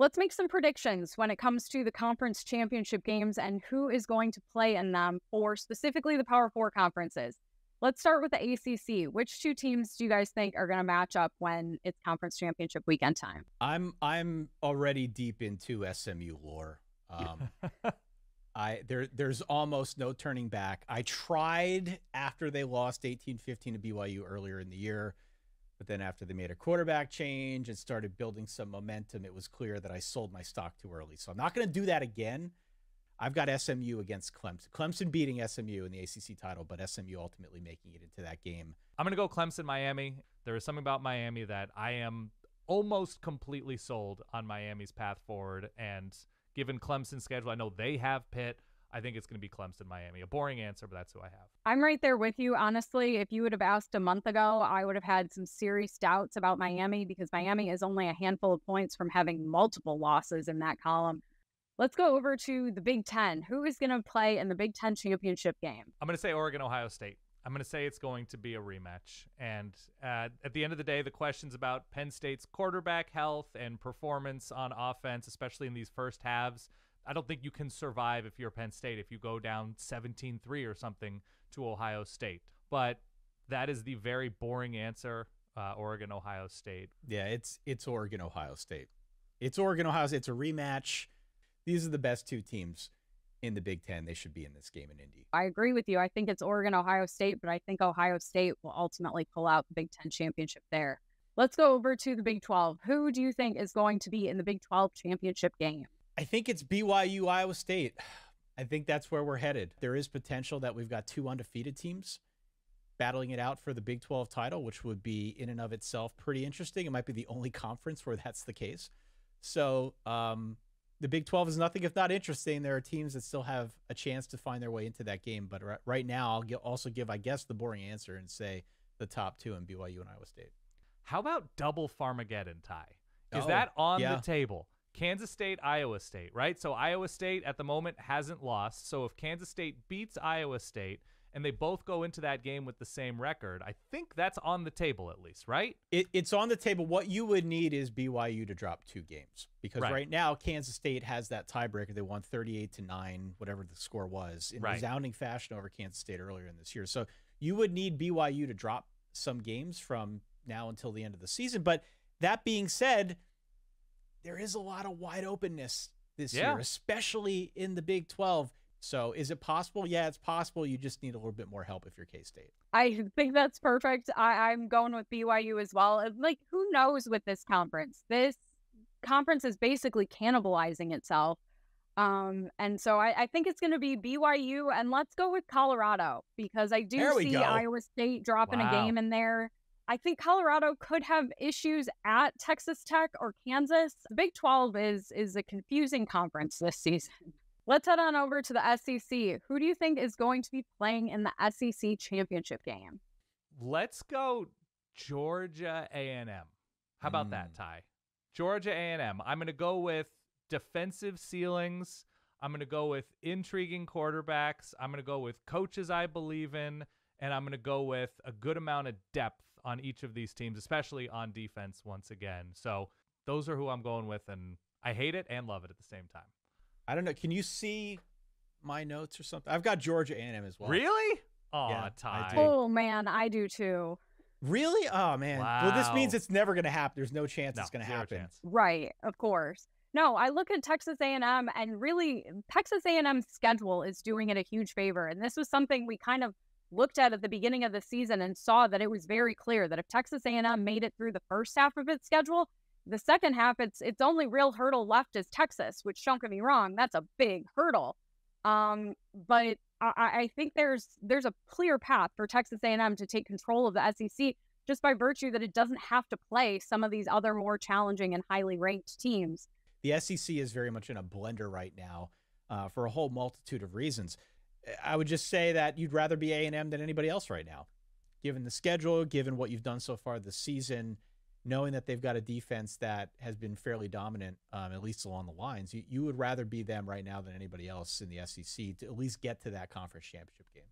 Let's make some predictions when it comes to the conference championship games and who is going to play in them for specifically the Power Four conferences. Let's start with the ACC. Which two teams do you guys think are going to match up when it's conference championship weekend time? I'm already deep into SMU lore. There's almost no turning back. I tried after they lost 18-15 to BYU earlier in the year, but then after they made a quarterback change and started building some momentum, it was clear that I sold my stock too early. So I'm not going to do that again. I've got SMU against Clemson. Clemson beating SMU in the ACC title, but SMU ultimately making it into that game. I'm going to go Clemson, Miami. There is something about Miami that I am almost completely sold on Miami's path forward. And given Clemson's schedule, I know they have Pitt. I think it's going to be Clemson, Miami. A boring answer, but that's who I have. I'm right there with you. Honestly, if you would have asked a month ago, I would have had some serious doubts about Miami because Miami is only a handful of points from having multiple losses in that column. Let's go over to the Big Ten. Who is going to play in the Big Ten championship game? I'm going to say Oregon, Ohio State. I'm going to say it's going to be a rematch. And at the end of the day, the questions about Penn State's quarterback health and performance on offense, especially in these first halves, I don't think you can survive if you're Penn State if you go down 17-3 or something to Ohio State. But that is the very boring answer, Oregon, Ohio State. Yeah, it's Oregon, Ohio State. It's Oregon, Ohio State. It's a rematch. These are the best two teams in the Big Ten. They should be in this game in Indy. I agree with you. I think it's Oregon, Ohio State, but I think Ohio State will ultimately pull out the Big Ten championship there. Let's go over to the Big 12. Who do you think is going to be in the Big 12 championship game? I think it's BYU, Iowa State. I think that's where we're headed. There is potential that we've got two undefeated teams battling it out for the Big 12 title, which would be in and of itself pretty interesting. It might be the only conference where that's the case. So, the Big 12 is nothing if not interesting. There are teams that still have a chance to find their way into that game. But right now, I'll also give, I guess, the boring answer and say the top two in BYU and Iowa State. How about double Farmageddon, Ty? Is that on the table? Kansas State, Iowa State, right? So Iowa State at the moment hasn't lost. So if Kansas State beats Iowa State and they both go into that game with the same record, I think that's on the table at least, right? It's on the table. What you would need is BYU to drop two games because right now Kansas State has that tiebreaker. They won 38-9, whatever the score was, in resounding fashion over Kansas State earlier in this year. So you would need BYU to drop some games from now until the end of the season. But that being said, there is a lot of wide openness this year, especially in the Big 12. So is it possible? Yeah, it's possible. You just need a little bit more help if you're K-State. I think that's perfect. I'm going with BYU as well. Like, who knows with this conference? This conference is basically cannibalizing itself. And so I think it's going to be BYU, and let's go with Colorado because I do see Iowa State dropping a game in there. I think Colorado could have issues at Texas Tech or Kansas. The Big 12 is a confusing conference this season. Let's head on over to the SEC. Who do you think is going to be playing in the SEC championship game? Let's go Georgia A&M. How about that, Ty? Georgia A&M. I'm going to go with defensive ceilings. I'm going to go with intriguing quarterbacks. I'm going to go with coaches I believe in. And I'm going to go with a good amount of depth on each of these teams, especially on defense once again. So those are who I'm going with, and I hate it and love it at the same time. I don't know. Can you see my notes or something? I've got Georgia A&M as well. Really? Oh, yeah, Ty. Oh, man, I do too. Really? Oh, man. Wow. Well, this means it's never going to happen. There's no chance it's going to happen. Chance. Right, of course. No, I look at Texas A&M, and really, Texas A&M's schedule is doing it a huge favor. And this was something we kind of looked at the beginning of the season and saw that it was very clear that if Texas A&M made it through the first half of its schedule, the second half, its only real hurdle left is Texas, which, don't get me wrong, that's a big hurdle. But I think there's a clear path for Texas A&M to take control of the SEC just by virtue that it doesn't have to play some of these other more challenging and highly ranked teams. The SEC is very much in a blender right now for a whole multitude of reasons. I would just say that you'd rather be A&M than anybody else right now, given the schedule, given what you've done so far this season, knowing that they've got a defense that has been fairly dominant, at least along the lines. You would rather be them right now than anybody else in the SEC to at least get to that conference championship game.